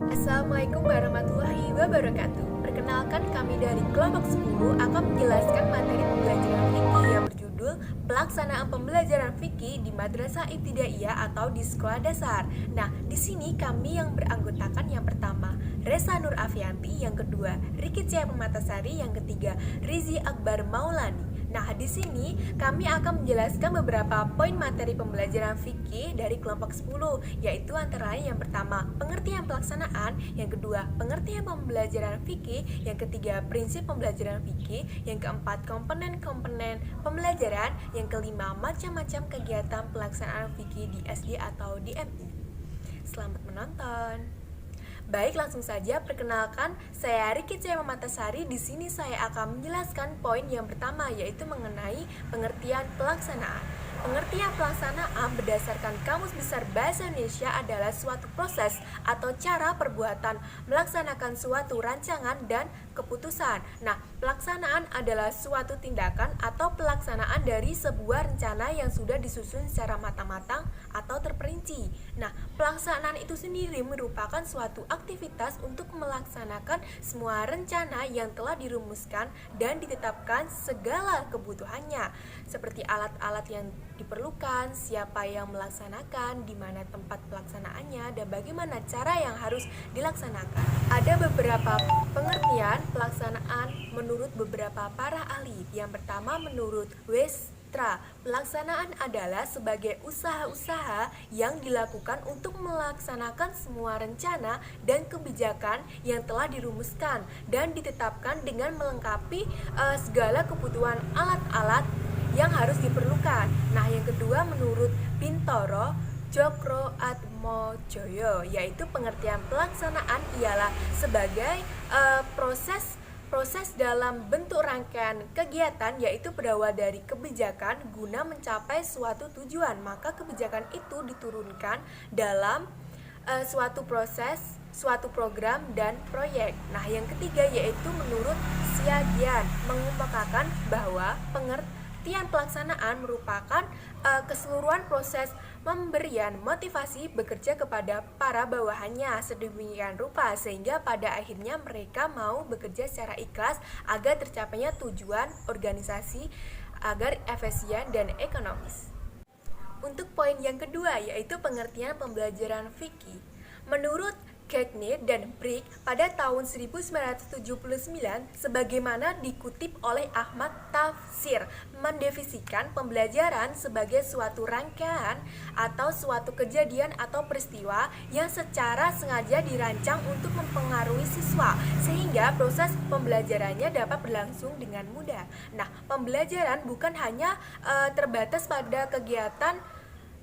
Assalamualaikum warahmatullahi wabarakatuh. Perkenalkan, kami dari kelompok 10 akan menjelaskan materi pembelajaran fikih yang berjudul Pelaksanaan Pembelajaran Fikih di Madrasah Ibtidaiyah atau di sekolah dasar. Nah, di sini kami yang beranggotakan yang pertama Resa Nur Afianti, yang kedua Riki Cia Pematasari, yang ketiga Rizi Akbar Maulani. Nah, di sini kami akan menjelaskan beberapa poin materi pembelajaran fikih dari kelompok 10, yaitu antara lain yang pertama, pengertian pelaksanaan, yang kedua, pengertian pembelajaran fikih, yang ketiga, prinsip pembelajaran fikih, yang keempat, komponen-komponen pembelajaran, yang kelima, macam-macam kegiatan pelaksanaan fikih di SD atau di MI. Selamat menonton. Baik, langsung saja perkenalkan, saya Riki Cia Pematasari. Di sini saya akan menjelaskan poin yang pertama, yaitu mengenai pengertian pelaksanaan. Pengertian pelaksanaan berdasarkan Kamus Besar Bahasa Indonesia adalah suatu proses atau cara perbuatan melaksanakan suatu rancangan dan keputusan. Nah, pelaksanaan adalah suatu tindakan atau pelaksanaan dari sebuah rencana yang sudah disusun secara matang-matang atau terperinci. Nah, pelaksanaan itu sendiri merupakan suatu aktivitas untuk melaksanakan semua rencana yang telah dirumuskan dan ditetapkan segala kebutuhannya, seperti alat-alat yang diperlukan, siapa yang melaksanakan, di mana tempat pelaksanaannya, dan bagaimana cara yang harus dilaksanakan. Ada beberapa pengertian pelaksanaan menurut beberapa para ahli. Yang pertama, menurut Westra, pelaksanaan adalah sebagai usaha-usaha yang dilakukan untuk melaksanakan semua rencana dan kebijakan yang telah dirumuskan dan ditetapkan dengan melengkapi segala kebutuhan alat-alat yang harus diperlukan. Nah, yang kedua menurut Bintoro Jokro Atmojoyo, yaitu pengertian pelaksanaan ialah sebagai proses dalam bentuk rangkaian kegiatan, yaitu berawal dari kebijakan guna mencapai suatu tujuan. Maka kebijakan itu diturunkan dalam suatu proses, suatu program dan proyek. Nah, yang ketiga yaitu menurut Siagian, mengemukakan bahwa pengertian pelaksanaan merupakan keseluruhan proses pemberian motivasi bekerja kepada para bawahannya sedemikian rupa sehingga pada akhirnya mereka mau bekerja secara ikhlas agar tercapainya tujuan organisasi agar efisien dan ekonomis. Untuk poin yang kedua yaitu pengertian pembelajaran fikih. Menurut Gagney dan Brick pada tahun 1979, sebagaimana dikutip oleh Ahmad Tafsir, mendefinisikan pembelajaran sebagai suatu rangkaian atau suatu kejadian atau peristiwa yang secara sengaja dirancang untuk mempengaruhi siswa sehingga proses pembelajarannya dapat berlangsung dengan mudah. Nah, pembelajaran bukan hanya terbatas pada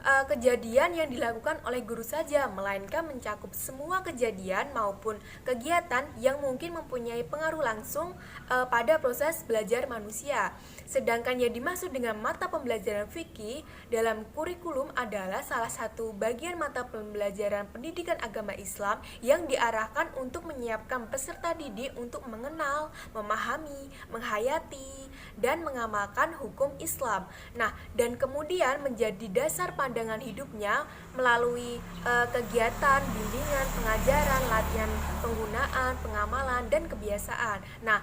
kejadian yang dilakukan oleh guru saja, melainkan mencakup semua kejadian maupun kegiatan yang mungkin mempunyai pengaruh langsung pada proses belajar manusia. Sedangkan yang dimaksud dengan mata pembelajaran fikih dalam kurikulum adalah salah satu bagian mata pembelajaran pendidikan agama Islam yang diarahkan untuk menyiapkan peserta didik untuk mengenal, memahami, menghayati, dan mengamalkan hukum Islam. Nah, dan kemudian menjadi dasar pandangan hidupnya melalui kegiatan, bimbingan, pengajaran, latihan penggunaan, pengamalan, dan kebiasaan. Nah,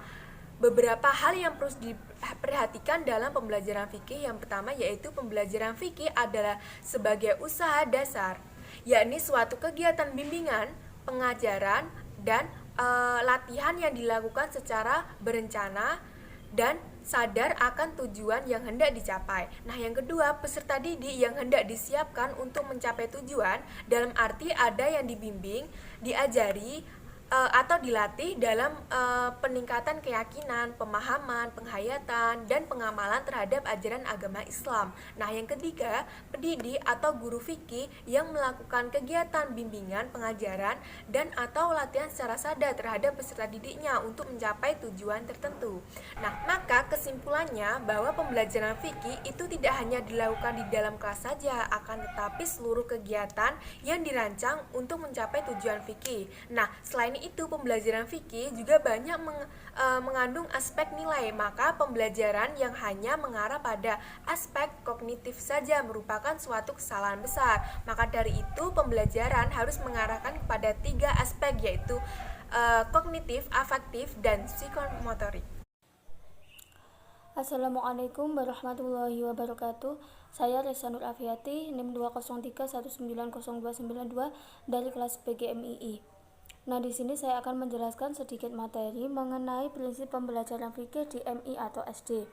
beberapa hal yang perlu diperhatikan dalam pembelajaran fikih. Yang pertama yaitu pembelajaran fikih adalah sebagai usaha dasar, yakni suatu kegiatan bimbingan, pengajaran, dan latihan yang dilakukan secara berencana dan sadar akan tujuan yang hendak dicapai. Nah, yang kedua, peserta didik yang hendak disiapkan untuk mencapai tujuan dalam arti ada yang dibimbing, diajari, atau dilatih dalam peningkatan keyakinan, pemahaman, penghayatan, dan pengamalan terhadap ajaran agama Islam. Nah, yang ketiga, pendidik atau guru fikih yang melakukan kegiatan bimbingan, pengajaran, dan atau latihan secara sadar terhadap peserta didiknya untuk mencapai tujuan tertentu. Nah, maka kesimpulannya bahwa pembelajaran fikih itu tidak hanya dilakukan di dalam kelas saja, akan tetapi seluruh kegiatan yang dirancang untuk mencapai tujuan fikih. Nah, selain Selain itu, pembelajaran fikih juga banyak mengandung aspek nilai, maka pembelajaran yang hanya mengarah pada aspek kognitif saja merupakan suatu kesalahan besar. Maka dari itu, pembelajaran harus mengarahkan kepada 3 aspek, yaitu kognitif, afektif, dan psikomotorik. Assalamualaikum warahmatullahi wabarakatuh. Saya Resa Nur Afiati, NIM 203190292 dari kelas PGMII. Nah, di sini saya akan menjelaskan sedikit materi mengenai prinsip pembelajaran fikih di MI atau SD.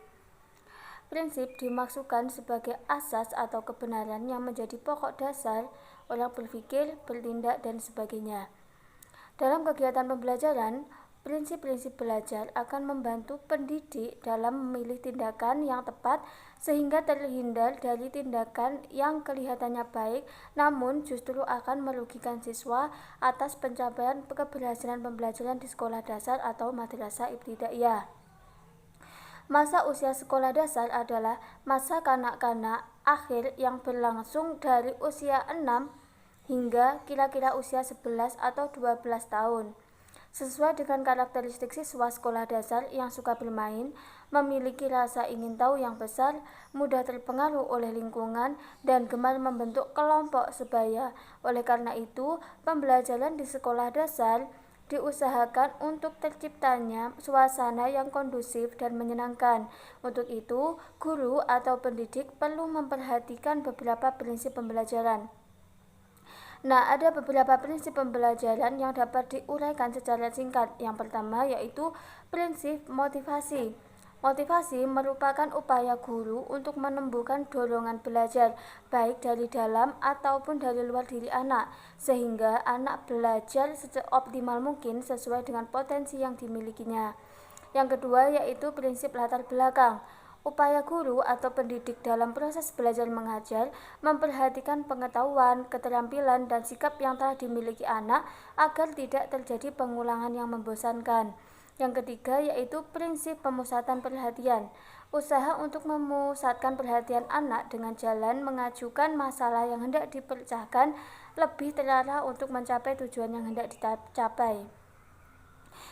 Prinsip dimaksudkan sebagai asas atau kebenaran yang menjadi pokok dasar orang berpikir, bertindak, dan sebagainya. Dalam kegiatan pembelajaran, prinsip-prinsip belajar akan membantu pendidik dalam memilih tindakan yang tepat sehingga terhindar dari tindakan yang kelihatannya baik namun justru akan merugikan siswa atas pencapaian keberhasilan pembelajaran di sekolah dasar atau madrasah ibtidaiyah. Masa usia sekolah dasar adalah masa kanak-kanak akhir yang berlangsung dari usia 6 hingga kira-kira usia 11 atau 12 tahun. Sesuai dengan karakteristik siswa sekolah dasar yang suka bermain, memiliki rasa ingin tahu yang besar, mudah terpengaruh oleh lingkungan, dan gemar membentuk kelompok sebaya. Oleh karena itu, pembelajaran di sekolah dasar diusahakan untuk terciptanya suasana yang kondusif dan menyenangkan. Untuk itu, guru atau pendidik perlu memperhatikan beberapa prinsip pembelajaran. Nah, ada beberapa prinsip pembelajaran yang dapat diuraikan secara singkat. Yang pertama yaitu prinsip motivasi. Motivasi merupakan upaya guru untuk menumbuhkan dorongan belajar, baik dari dalam ataupun dari luar diri anak, sehingga anak belajar seoptimal mungkin sesuai dengan potensi yang dimilikinya. Yang kedua yaitu prinsip latar belakang. Upaya guru atau pendidik dalam proses belajar mengajar memperhatikan pengetahuan, keterampilan, dan sikap yang telah dimiliki anak agar tidak terjadi pengulangan yang membosankan. Yang ketiga yaitu prinsip pemusatan perhatian. Usaha untuk memusatkan perhatian anak dengan jalan mengajukan masalah yang hendak dipecahkan lebih terarah untuk mencapai tujuan yang hendak dicapai.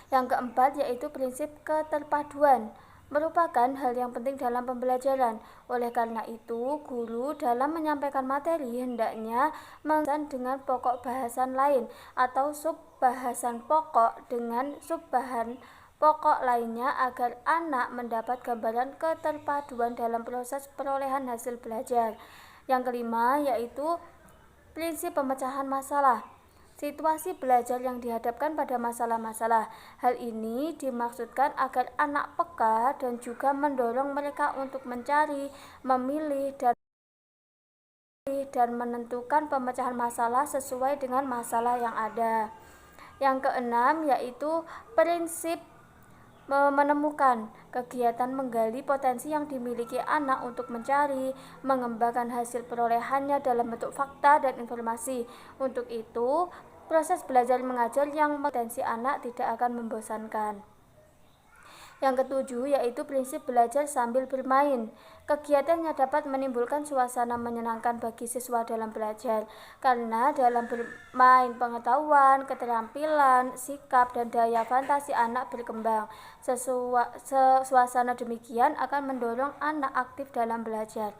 Yang keempat yaitu prinsip keterpaduan. Merupakan hal yang penting dalam pembelajaran. Oleh karena itu, guru dalam menyampaikan materi hendaknya menggabungkan dengan pokok bahasan lain atau subbahasan pokok dengan subbahan pokok lainnya agar anak mendapat gambaran keterpaduan dalam proses perolehan hasil belajar. Yang kelima yaitu prinsip pemecahan masalah. Situasi belajar yang dihadapkan pada masalah-masalah. Hal ini dimaksudkan agar anak peka dan juga mendorong mereka untuk mencari, memilih, dan menentukan pemecahan masalah sesuai dengan masalah yang ada. Yang keenam yaitu prinsip menemukan. Kegiatan menggali potensi yang dimiliki anak untuk mencari, mengembangkan hasil perolehannya dalam bentuk fakta dan informasi. Untuk itu, proses belajar mengajar yang potensi anak tidak akan membosankan. Yang ketujuh yaitu prinsip belajar sambil bermain. Kegiatannya dapat menimbulkan suasana menyenangkan bagi siswa dalam belajar, karena dalam bermain pengetahuan, keterampilan, sikap, dan daya fantasi anak berkembang. Suasana demikian akan mendorong anak aktif dalam belajar.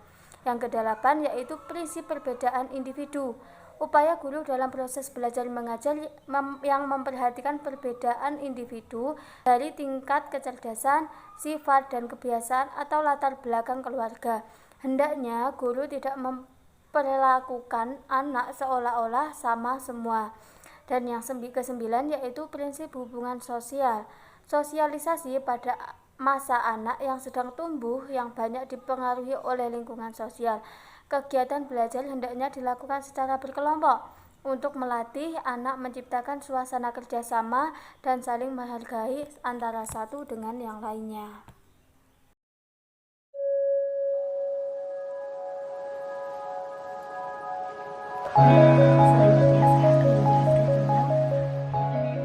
Yang kedelapan yaitu prinsip perbedaan individu. Upaya guru dalam proses belajar mengajar yang memperhatikan perbedaan individu dari tingkat kecerdasan, sifat, dan kebiasaan atau latar belakang keluarga. Hendaknya guru tidak memperlakukan anak seolah-olah sama semua. Dan yang kesembilan yaitu prinsip hubungan sosial. Sosialisasi pada masa anak yang sedang tumbuh yang banyak dipengaruhi oleh lingkungan sosial. Kegiatan belajar hendaknya dilakukan secara berkelompok untuk melatih anak menciptakan suasana kerjasama dan saling menghargai antara satu dengan yang lainnya. Selanjutnya saya akan menjelaskan tentang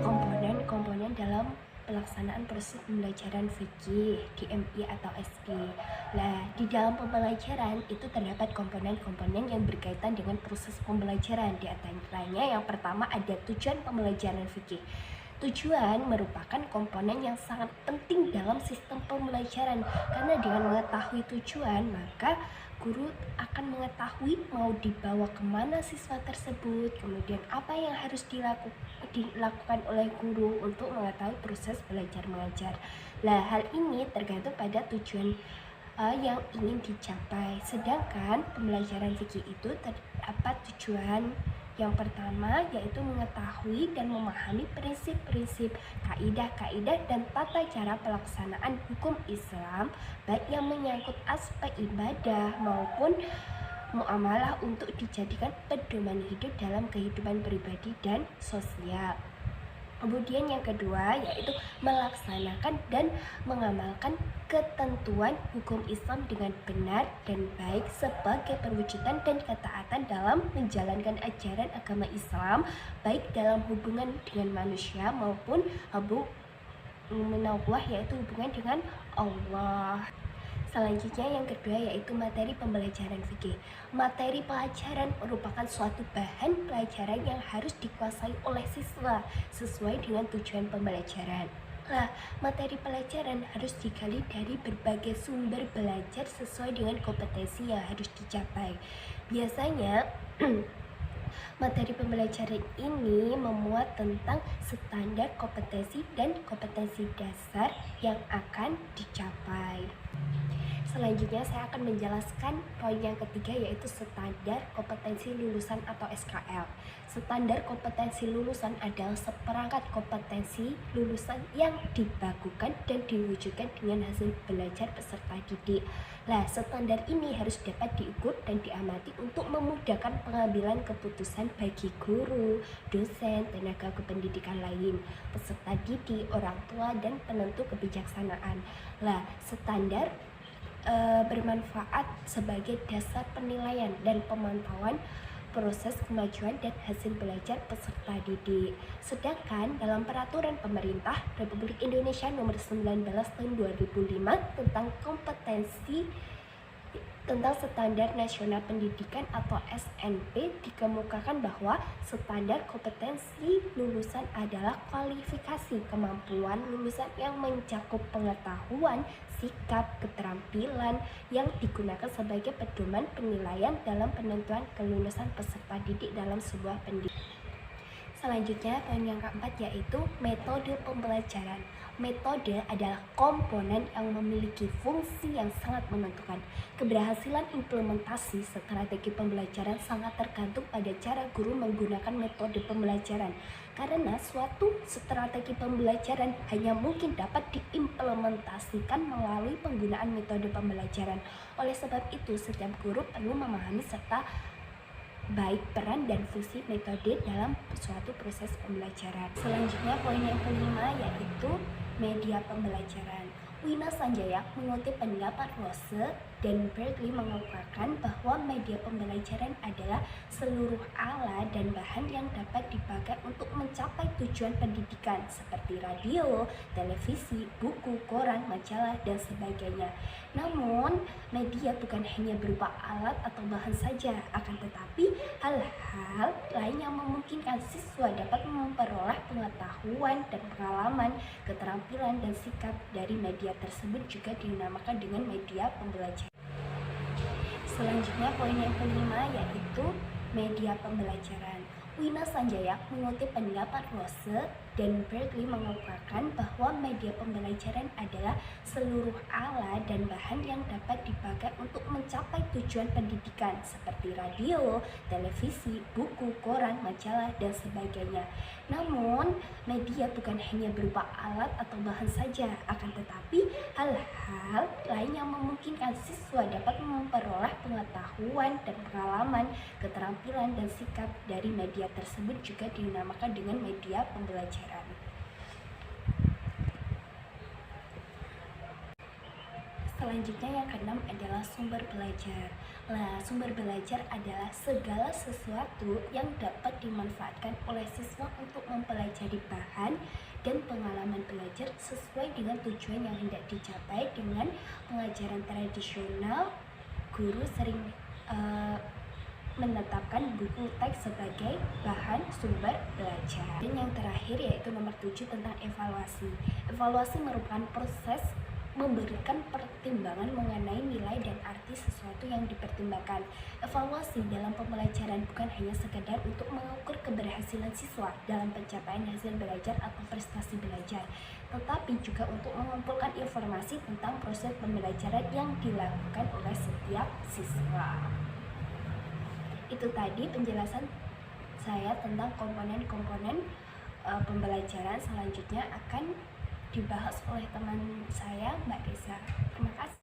komponen-komponen dalam pelaksanaan proses pembelajaran fikih di MI atau SP. Nah, di dalam pembelajaran itu terdapat komponen-komponen yang berkaitan dengan proses pembelajaran. Di antaranya yang pertama ada tujuan pembelajaran fikih. Tujuan merupakan komponen yang sangat penting dalam sistem pembelajaran, karena dengan mengetahui tujuan, maka guru akan mengetahui mau dibawa kemana siswa tersebut, kemudian apa yang harus dilakukan oleh guru untuk mengetahui proses belajar mengajar. Nah, hal ini tergantung pada tujuan yang ingin dicapai. Sedangkan pembelajaran fikih itu terdapat tujuan yang pertama, yaitu mengetahui dan memahami prinsip-prinsip, kaidah-kaidah dan tata cara pelaksanaan hukum Islam, baik yang menyangkut aspek ibadah maupun muamalah untuk dijadikan pedoman hidup dalam kehidupan pribadi dan sosial. Kemudian yang kedua yaitu melaksanakan dan mengamalkan ketentuan hukum Islam dengan benar dan baik sebagai perwujudan dan ketaatan dalam menjalankan ajaran agama Islam, baik dalam hubungan dengan manusia maupun minallah, yaitu hubungan dengan Allah. Selanjutnya yang kedua yaitu materi pembelajaran fikih. Materi pelajaran merupakan suatu bahan pelajaran yang harus dikuasai oleh siswa sesuai dengan tujuan pembelajaran. Nah, materi pelajaran harus digali dari berbagai sumber belajar sesuai dengan kompetensi yang harus dicapai. Biasanya materi pembelajaran ini memuat tentang standar kompetensi dan kompetensi dasar yang akan dicapai. Selanjutnya saya akan menjelaskan poin yang ketiga yaitu standar kompetensi lulusan atau SKL. Standar kompetensi lulusan adalah seperangkat kompetensi lulusan yang dibakukan dan diwujudkan dengan hasil belajar peserta didik. Nah, standar ini harus dapat diukur dan diamati untuk memudahkan pengambilan keputusan bagi guru, dosen, tenaga kependidikan lain, peserta didik, orang tua, dan penentu kebijaksanaan. Nah, standar bermanfaat sebagai dasar penilaian dan pemantauan proses kemajuan dan hasil belajar peserta didik. Sedangkan dalam peraturan pemerintah Republik Indonesia nomor 19 tahun 2005 tentang Standar Nasional Pendidikan atau SNP dikemukakan bahwa standar kompetensi lulusan adalah kualifikasi kemampuan lulusan yang mencakup pengetahuan, sikap, keterampilan yang digunakan sebagai pedoman penilaian dalam penentuan kelulusan peserta didik dalam sebuah pendidikan. Selanjutnya, poin yang keempat yaitu metode pembelajaran. Metode adalah komponen yang memiliki fungsi yang sangat menentukan. Keberhasilan implementasi strategi pembelajaran sangat tergantung pada cara guru menggunakan metode pembelajaran. Karena suatu strategi pembelajaran hanya mungkin dapat diimplementasikan melalui penggunaan metode pembelajaran. Oleh sebab itu, setiap guru perlu memahami serta baik peran dan fungsi metode dalam suatu proses pembelajaran. Selanjutnya poin yang kelima yaitu media pembelajaran. Wina Sanjaya mengutip pendapat Rose dan Berkeley mengungkapkan bahwa media pembelajaran adalah seluruh alat dan bahan yang dapat dipakai untuk mencapai tujuan pendidikan seperti radio, televisi, buku, koran, majalah, dan sebagainya. Namun, media bukan hanya berupa alat atau bahan saja, akan tetapi hal-hal lain yang memungkinkan siswa dapat memperoleh pengetahuan dan pengalaman, keterampilan, dan sikap dari media tersebut juga dinamakan dengan media pembelajaran. Selanjutnya poin yang kelima yaitu media pembelajaran. Wina Sanjaya mengutip pendapat Rose dan Berkeley mengungkapkan bahwa media pembelajaran adalah seluruh alat dan bahan yang dapat dipakai untuk mencapai tujuan pendidikan seperti radio, televisi, buku, koran, majalah, dan sebagainya. Namun, media bukan hanya berupa alat atau bahan saja, akan tetapi hal-hal lain yang memungkinkan siswa dapat memperoleh pengetahuan dan pengalaman, keterampilan, dan sikap dari media tersebut juga dinamakan dengan media pembelajaran. Selanjutnya yang keenam adalah sumber belajar. Nah, sumber belajar adalah segala sesuatu yang dapat dimanfaatkan oleh siswa untuk mempelajari bahan dan pengalaman belajar sesuai dengan tujuan yang hendak dicapai. Dengan pengajaran tradisional, guru sering menetapkan buku teks sebagai bahan sumber belajar. Dan yang terakhir yaitu nomor 7 tentang evaluasi. Evaluasi merupakan proses memberikan pertimbangan mengenai nilai dan arti sesuatu yang dipertimbangkan. Evaluasi dalam pembelajaran bukan hanya sekedar untuk mengukur keberhasilan siswa dalam pencapaian hasil belajar atau prestasi belajar, tetapi juga untuk mengumpulkan informasi tentang proses pembelajaran yang dilakukan oleh setiap siswa. Itu tadi penjelasan saya tentang komponen-komponen pembelajaran. Selanjutnya akan dibahas oleh teman saya, Mbak Reza. Terima kasih.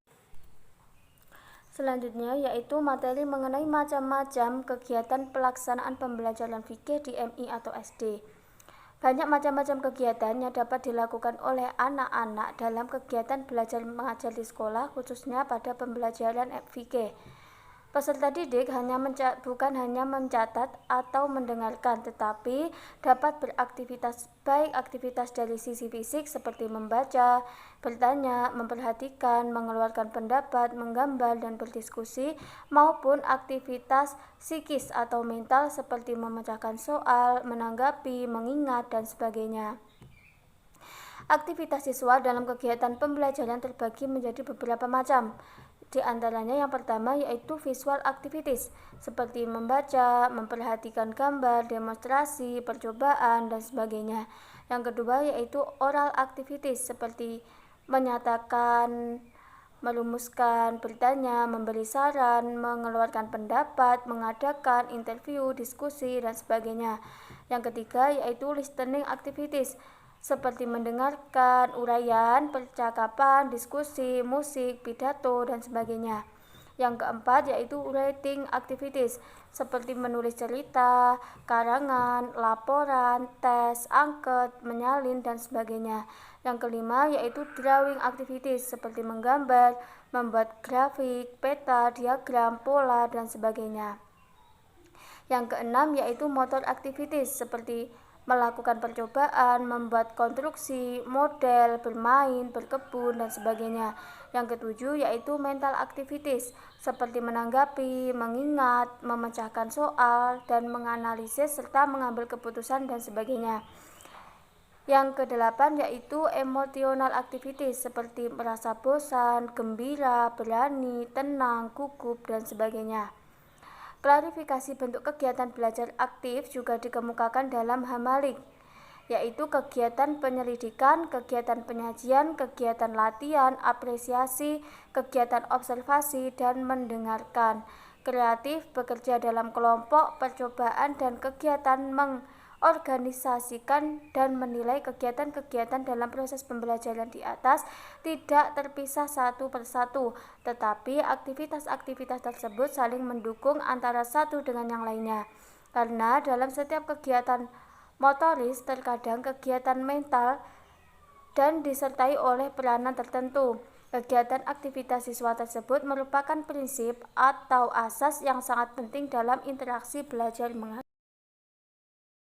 Selanjutnya yaitu materi mengenai macam-macam kegiatan pelaksanaan pembelajaran fikih di MI atau SD. Banyak macam-macam kegiatan yang dapat dilakukan oleh anak-anak dalam kegiatan belajar mengajar di sekolah, khususnya pada pembelajaran fikih. Peserta didik bukan hanya mencatat atau mendengarkan, tetapi dapat beraktivitas, baik aktivitas dari sisi fisik seperti membaca, bertanya, memperhatikan, mengeluarkan pendapat, menggambar, dan berdiskusi, maupun aktivitas psikis atau mental seperti memecahkan soal, menanggapi, mengingat, dan sebagainya. Aktivitas siswa dalam kegiatan pembelajaran terbagi menjadi beberapa macam. Di antaranya yang pertama yaitu visual activities, seperti membaca, memperhatikan gambar, demonstrasi, percobaan, dan sebagainya. Yang kedua yaitu oral activities, seperti menyatakan, merumuskan, bertanya, memberi saran, mengeluarkan pendapat, mengadakan interview, diskusi, dan sebagainya. Yang ketiga yaitu listening activities, seperti mendengarkan uraian, percakapan, diskusi, musik, pidato, dan sebagainya. Yang keempat yaitu writing activities, seperti menulis cerita, karangan, laporan, tes, angket, menyalin, dan sebagainya. Yang kelima yaitu drawing activities, seperti menggambar, membuat grafik, peta, diagram, pola, dan sebagainya. Yang keenam yaitu motor activities, seperti melakukan percobaan, membuat konstruksi, model, bermain, berkebun, dan sebagainya. Yang ketujuh yaitu mental activities, seperti menanggapi, mengingat, memecahkan soal, dan menganalisis serta mengambil keputusan, dan sebagainya. Yang kedelapan yaitu emotional activities, seperti merasa bosan, gembira, berani, tenang, gugup, dan sebagainya. Klarifikasi bentuk kegiatan belajar aktif juga dikemukakan dalam Hamalik, yaitu kegiatan penyelidikan, kegiatan penyajian, kegiatan latihan, apresiasi, kegiatan observasi, dan mendengarkan. Kreatif, bekerja dalam kelompok, percobaan, dan kegiatan organisasikan dan menilai kegiatan-kegiatan dalam proses pembelajaran di atas tidak terpisah satu persatu, tetapi aktivitas-aktivitas tersebut saling mendukung antara satu dengan yang lainnya. Karena dalam setiap kegiatan motoris terkadang kegiatan mental dan disertai oleh peranan tertentu. Kegiatan aktivitas siswa tersebut merupakan prinsip atau asas yang sangat penting dalam interaksi belajar mengajar.